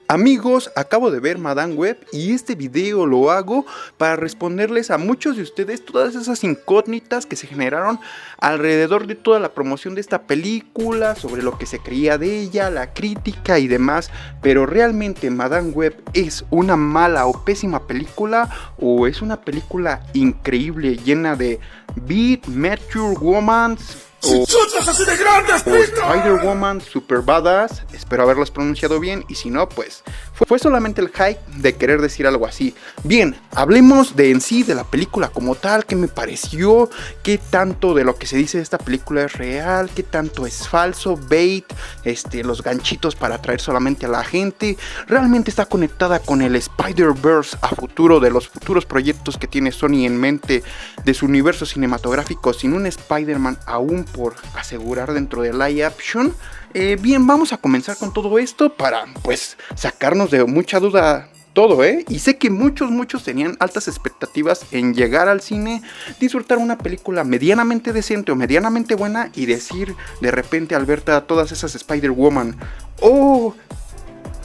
Amigos, acabo de ver Madame Web y este video lo hago para responderles a muchos de ustedes todas esas incógnitas que se generaron alrededor de toda la promoción de esta película, sobre lo que se creía de ella, la crítica y demás. Pero realmente Madame Web es una mala o pésima película, o es una película increíble llena de beat, mature woman o Spider-Woman Super Badass. Espero haberlos pronunciado bien, y si no, pues fue solamente el hype de querer decir algo así. Bien, hablemos de en sí de la película como tal, qué me pareció, qué tanto de lo que se dice de esta película es real, qué tanto es falso, bait, los ganchitos para atraer solamente a la gente. Realmente está conectada con el Spider-Verse a futuro, de los futuros proyectos que tiene Sony en mente de su universo cinematográfico, sin un Spider-Man aún por asegurar dentro de live action. Bien, vamos a comenzar con todo esto para pues sacarnos de mucha duda todo, y sé que muchos tenían altas expectativas en llegar al cine, disfrutar una película medianamente decente o medianamente buena y decir de repente al ver a todas esas Spider-Woman: oh,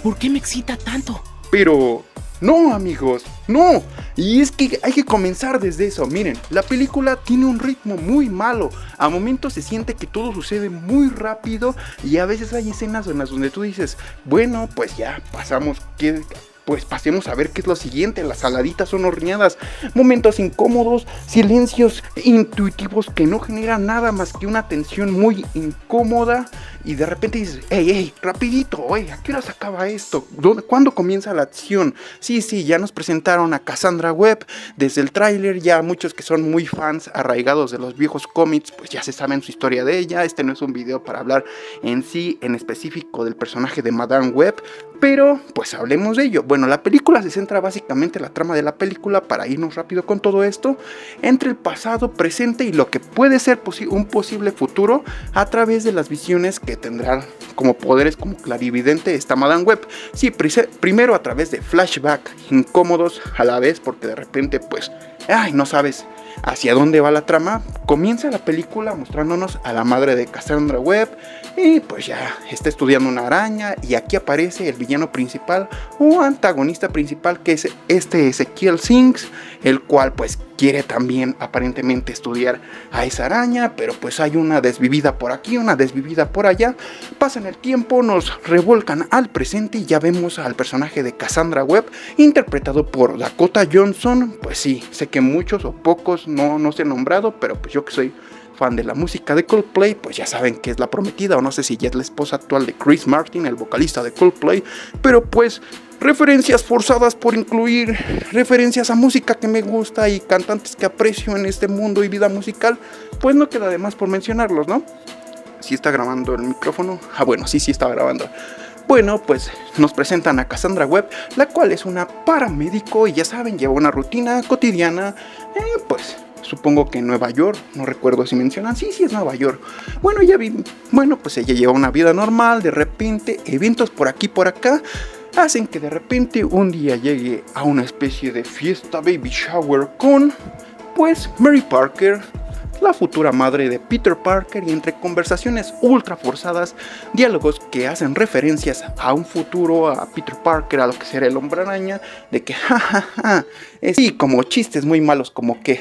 ¿por qué me excita tanto? Pero no, amigos, no. Y es que hay que comenzar desde eso. Miren, la película tiene un ritmo muy malo. A momentos se siente que todo sucede muy rápido, y a veces hay escenas en las donde tú dices, bueno, pues ya pasamos, pues pasemos a ver qué es lo siguiente. Las saladitas son horneadas, momentos incómodos, silencios intuitivos que no generan nada más que una tensión muy incómoda. Y de repente dices, hey, rapidito, ¿a qué hora se acaba esto? ¿Cuándo comienza la acción? Sí, ya nos presentaron a Cassandra Webb desde el tráiler. Ya muchos que son muy fans arraigados de los viejos cómics, pues ya se saben su historia de ella. Este no es un video para hablar en sí, en específico del personaje de Madame Web, pero pues hablemos de ello. Bueno, la película se centra básicamente en la trama de la película, para irnos rápido con todo esto, entre el pasado, presente y lo que puede ser un posible futuro a través de las visiones que tendrá como poderes como clarividente esta Madame Web. Sí, primero a través de flashback incómodos a la vez, porque de repente pues no sabes hacia dónde va la trama. Comienza la película mostrándonos a la madre de Cassandra Webb, y pues ya está estudiando una araña, y aquí aparece el villano principal o antagonista principal, que es Ezekiel Sings, el cual pues quiere también aparentemente estudiar a esa araña, pero pues hay una desvivida por aquí, una desvivida por allá. Pasan el tiempo, nos revolcan al presente y ya vemos al personaje de Cassandra Webb, interpretado por Dakota Johnson. Pues sí, sé que muchos o pocos no se han nombrado, pero pues yo que soy fan de la música de Coldplay, pues ya saben que es la prometida, o no sé si ya es la esposa actual de Chris Martin, el vocalista de Coldplay. Pero pues referencias forzadas por incluir referencias a música que me gusta y cantantes que aprecio en este mundo y vida musical, pues no queda de más por mencionarlos, ¿no? ¿Sí está grabando el micrófono? Bueno, sí está grabando. Bueno, pues nos presentan a Cassandra Webb, la cual es una paramédico y ya saben, lleva una rutina cotidiana, pues supongo que en Nueva York, no recuerdo si mencionan, sí es Nueva York. Bueno, pues ella lleva una vida normal. De repente eventos por aquí por acá hacen que de repente un día llegue a una especie de fiesta baby shower con pues Mary Parker, la futura madre de Peter Parker, y entre conversaciones ultra forzadas, diálogos que hacen referencias a un futuro, a Peter Parker, a lo que será el Hombre Araña, de que sí, como chistes muy malos como que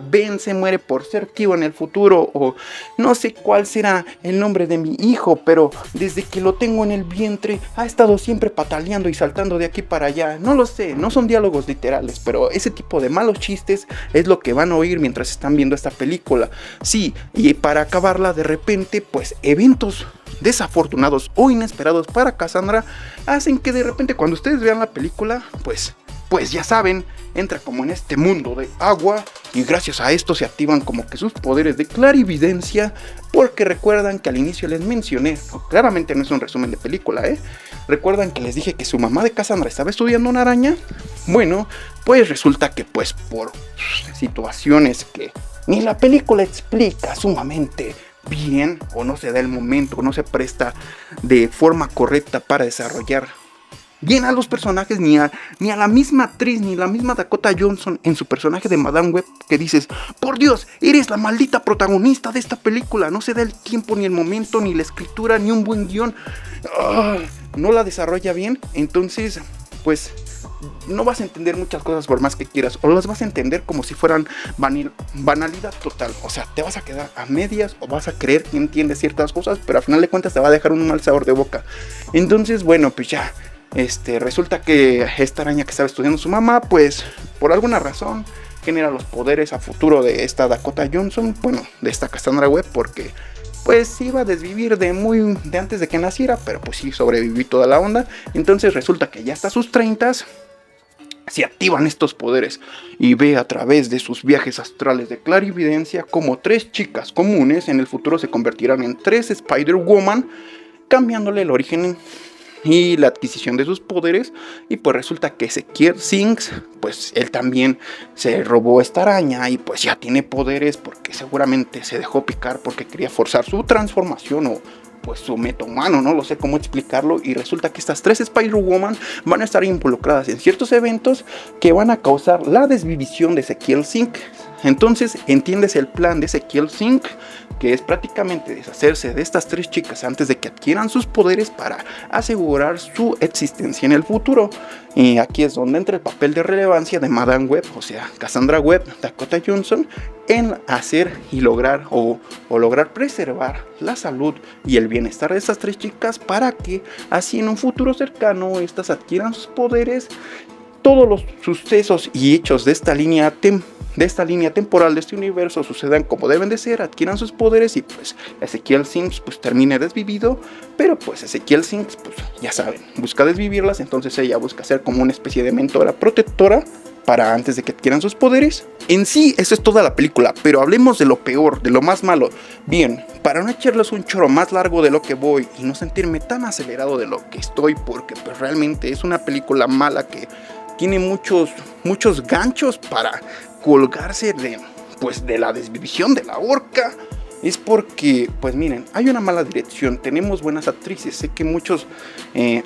Ben se muere por ser tío en el futuro, o no sé cuál será el nombre de mi hijo, pero desde que lo tengo en el vientre ha estado siempre pataleando y saltando de aquí para allá. No lo sé, no son diálogos literales, pero ese tipo de malos chistes es lo que van a oír mientras están viendo esta película. Sí, y para acabarla, de repente pues eventos desafortunados o inesperados para Cassandra hacen que de repente cuando ustedes vean la película, pues ya saben, entra como en este mundo de agua, y gracias a esto se activan como que sus poderes de clarividencia, porque recuerdan que al inicio les mencioné, claramente no es un resumen de película, recuerdan que les dije que su mamá de Cassandra estaba estudiando una araña. Bueno, pues resulta que pues por situaciones que ni la película explica sumamente bien, o no se da el momento, o no se presta de forma correcta para desarrollar bien a los personajes, ni a la misma actriz, ni la misma Dakota Johnson en su personaje de Madame Web, que dices, por Dios, eres la maldita protagonista de esta película. No se da el tiempo, ni el momento, ni la escritura, ni un buen guión. No la desarrolla bien. Entonces, pues no vas a entender muchas cosas por más que quieras, o las vas a entender como si fueran banalidad total. O sea, te vas a quedar a medias, o vas a creer que entiendes ciertas cosas, pero al final de cuentas te va a dejar un mal sabor de boca. Entonces, bueno, pues ya, resulta que esta araña que estaba estudiando su mamá, pues por alguna razón genera los poderes a futuro de esta Dakota Johnson, bueno, de esta Cassandra Webb, porque pues iba a desvivir de antes de que naciera, pero pues sí sobreviví toda la onda. Entonces resulta que ya hasta sus 30s se activan estos poderes y ve a través de sus viajes astrales de clarividencia como 3 chicas comunes en el futuro se convertirán en 3 Spider-Woman, cambiándole el origen y la adquisición de sus poderes. Y pues resulta que Ezequiel Sinks, pues él también se robó esta araña y pues ya tiene poderes porque seguramente se dejó picar porque quería forzar su transformación o pues su metahumano, no lo sé cómo explicarlo. Y resulta que estas 3 Spider-Woman van a estar involucradas en ciertos eventos que van a causar la desvivisión de Ezequiel Sinks. Entonces entiendes el plan de Ezequiel Sinks, que es prácticamente deshacerse de estas 3 chicas antes de que adquieran sus poderes para asegurar su existencia en el futuro. Y aquí es donde entra el papel de relevancia de Madame Web, o sea, Cassandra Webb, Dakota Johnson, en hacer y lograr o lograr preservar la salud y el bienestar de estas 3 chicas para que así en un futuro cercano estas adquieran sus poderes. Todos los sucesos y hechos de esta línea temporal de este universo sucedan como deben de ser, adquieran sus poderes y pues Ezequiel Sinks pues termine desvivido, pero pues Ezequiel Sinks pues ya saben, busca desvivirlas. Entonces ella busca ser como una especie de mentora protectora para antes de que adquieran sus poderes. En sí, eso es toda la película, pero hablemos de lo peor, de lo más malo. Bien, para no echarles un choro más largo de lo que voy y no sentirme tan acelerado de lo que estoy, porque pues realmente es una película mala que tiene muchos ganchos para colgarse de la desvivisión de la horca. Es porque, pues miren, hay una mala dirección, tenemos buenas actrices. Sé que muchos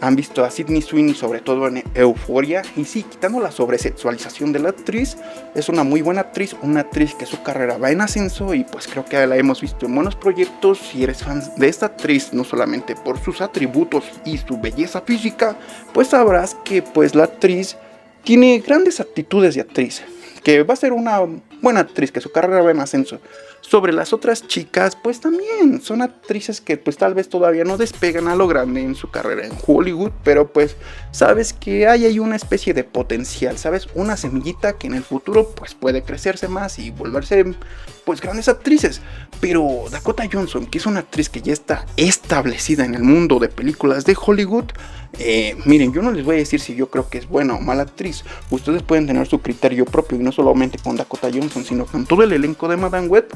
han visto a Sydney Sweeney, sobre todo en Euphoria. Y sí, quitando la sobresexualización de la actriz, es una muy buena actriz, una actriz que su carrera va en ascenso. Y pues creo que la hemos visto en buenos proyectos. Si eres fan de esta actriz, no solamente por sus atributos y su belleza física, pues sabrás que pues la actriz tiene grandes aptitudes de actriz, que va a ser una buena actriz, que su carrera va en ascenso. Sobre las otras chicas, pues también son actrices que pues tal vez todavía no despegan a lo grande en su carrera en Hollywood, pero pues sabes que hay ahí una especie de potencial, sabes, una semillita que en el futuro pues puede crecerse más y volverse pues grandes actrices. Pero Dakota Johnson, que es una actriz que ya está establecida en el mundo de películas de Hollywood, miren, yo no les voy a decir si yo creo que es buena o mala actriz. Ustedes pueden tener su criterio propio, y no solamente con Dakota Johnson, sino con todo el elenco de Madame Web.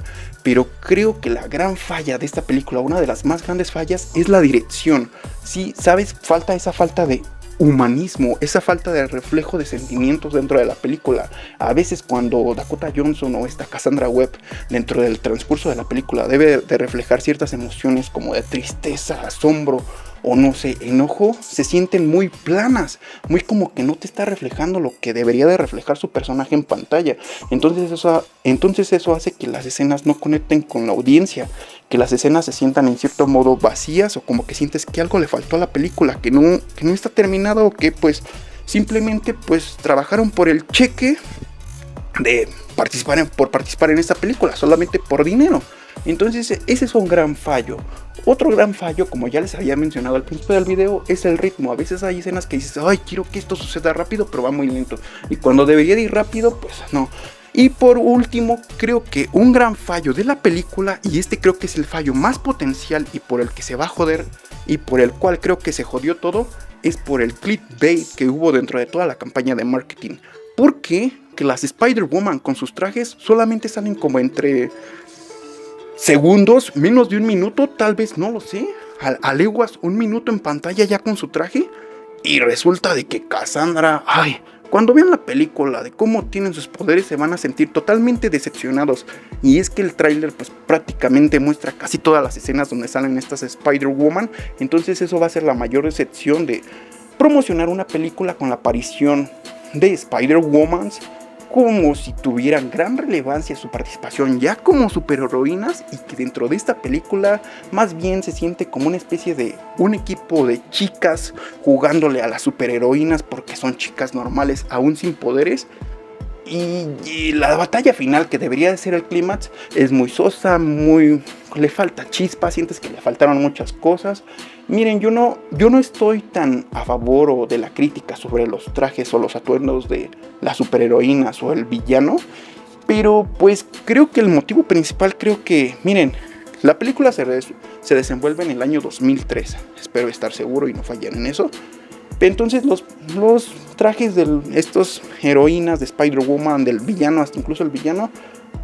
Pero creo que la gran falla de esta película, una de las más grandes fallas, es la dirección. Sí, sabes, esa falta de humanismo, esa falta de reflejo de sentimientos dentro de la película. A veces cuando Dakota Johnson o esta Cassandra Webb dentro del transcurso de la película debe de reflejar ciertas emociones como de tristeza, asombro o no sé, enojo, se sienten muy planas, muy como que no te está reflejando lo que debería de reflejar su personaje en pantalla. Entonces eso hace que las escenas no conecten con la audiencia, que las escenas se sientan en cierto modo vacías, o como que sientes que algo le faltó a la película, que no está terminada, o que pues simplemente pues trabajaron por el cheque de participar en esta película, solamente por dinero. Entonces ese es un gran fallo. Otro gran fallo, como ya les había mencionado al principio del video, es el ritmo. A veces hay escenas que dices, ay, quiero que esto suceda rápido, pero va muy lento. Y cuando debería de ir rápido, pues no. Y por último, creo que un gran fallo de la película, y este creo que es el fallo más potencial y por el que se va a joder, y por el cual creo que se jodió todo, es por el clickbait que hubo dentro de toda la campaña de marketing. ¿Por qué? Que las Spider-Woman con sus trajes solamente salen como entre segundos, menos de un minuto, tal vez, no lo sé, a leguas, un minuto en pantalla ya con su traje. Y resulta de que Cassandra, ay, cuando vean la película de cómo tienen sus poderes se van a sentir totalmente decepcionados. Y es que el tráiler pues prácticamente muestra casi todas las escenas donde salen estas Spider-Woman. Entonces eso va a ser la mayor decepción promocionar una película con la aparición de Spider-Woman como si tuvieran gran relevancia su participación ya como superheroínas, y que dentro de esta película más bien se siente como una especie de un equipo de chicas jugándole a las superheroínas porque son chicas normales aún sin poderes. Y la batalla final, que debería de ser el clímax, es muy sosa, le falta chispa, sientes que le faltaron muchas cosas. Miren, yo no estoy tan a favor o de la crítica sobre los trajes o los atuendos de las superheroínas o el villano, pero pues creo que el motivo principal, miren, la película se desenvuelve en el año 2003, espero estar seguro y no fallar en eso. Entonces los trajes de estos heroínas, de Spider-Woman, del villano, hasta incluso el villano,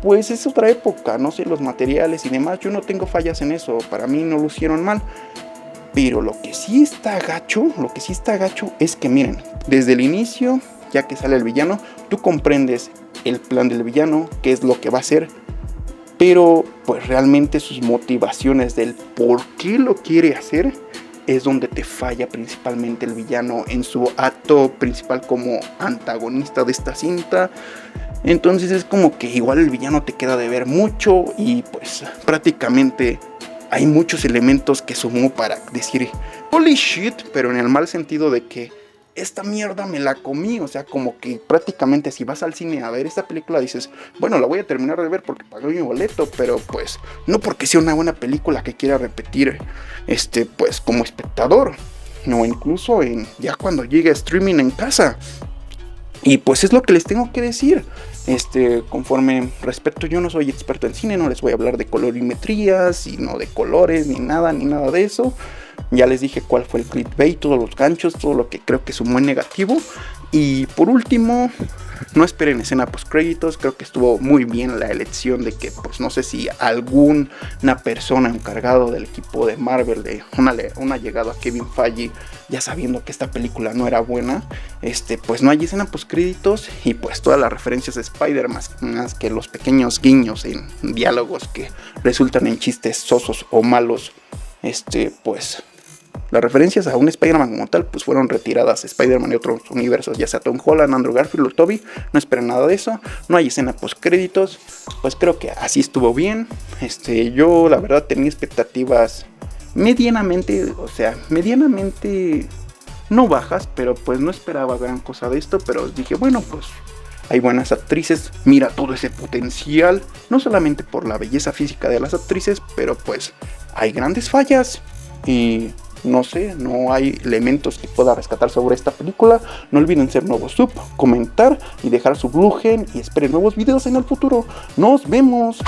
pues es otra época, no sé, los materiales y demás, yo no tengo fallas en eso, para mí no lucieron mal. Pero lo que sí está gacho es que miren, desde el inicio, ya que sale el villano, tú comprendes el plan del villano, qué es lo que va a hacer, pero pues realmente sus motivaciones del por qué lo quiere hacer es donde te falla principalmente el villano en su acto principal como antagonista de esta cinta. Entonces es como que igual el villano te queda de ver mucho, y pues prácticamente hay muchos elementos que sumó para decir holy shit, pero en el mal sentido de que esta mierda me la comí. O sea, como que prácticamente si vas al cine a ver esta película dices, bueno, la voy a terminar de ver porque pagué mi boleto, pero pues no porque sea una buena película que quiera repetir pues como espectador, no, incluso ya cuando llegue a streaming en casa. Y pues es lo que les tengo que decir. Conforme respecto, yo no soy experto en cine, no les voy a hablar de colorimetrías, sino de colores, ni nada de eso. Ya les dije cuál fue el clickbait, todos los ganchos, todo lo que creo que es un buen negativo. Y por último, no esperen escena post créditos. Creo que estuvo muy bien la elección de que, pues no sé si alguna persona encargado del equipo de Marvel de una llegada a Kevin Feige, ya sabiendo que esta película no era buena, pues no hay escena post créditos, y pues todas las referencias de Spider-Man, más que los pequeños guiños en diálogos que resultan en chistes sosos o malos, pues las referencias a un Spider-Man como tal, pues fueron retiradas. Spider-Man de otros universos, ya sea Tom Holland, Andrew Garfield o Tobey, no esperen nada de eso. No hay escena post créditos. Pues creo que así estuvo bien. Yo la verdad tenía expectativas medianamente no bajas, pero pues no esperaba gran cosa de esto. Pero dije, bueno, pues hay buenas actrices, mira todo ese potencial, no solamente por la belleza física de las actrices, pero pues hay grandes fallas y no sé, no hay elementos que pueda rescatar sobre esta película. No olviden ser nuevo sub, comentar y dejar su blue gen, y esperen nuevos videos en el futuro. ¡Nos vemos!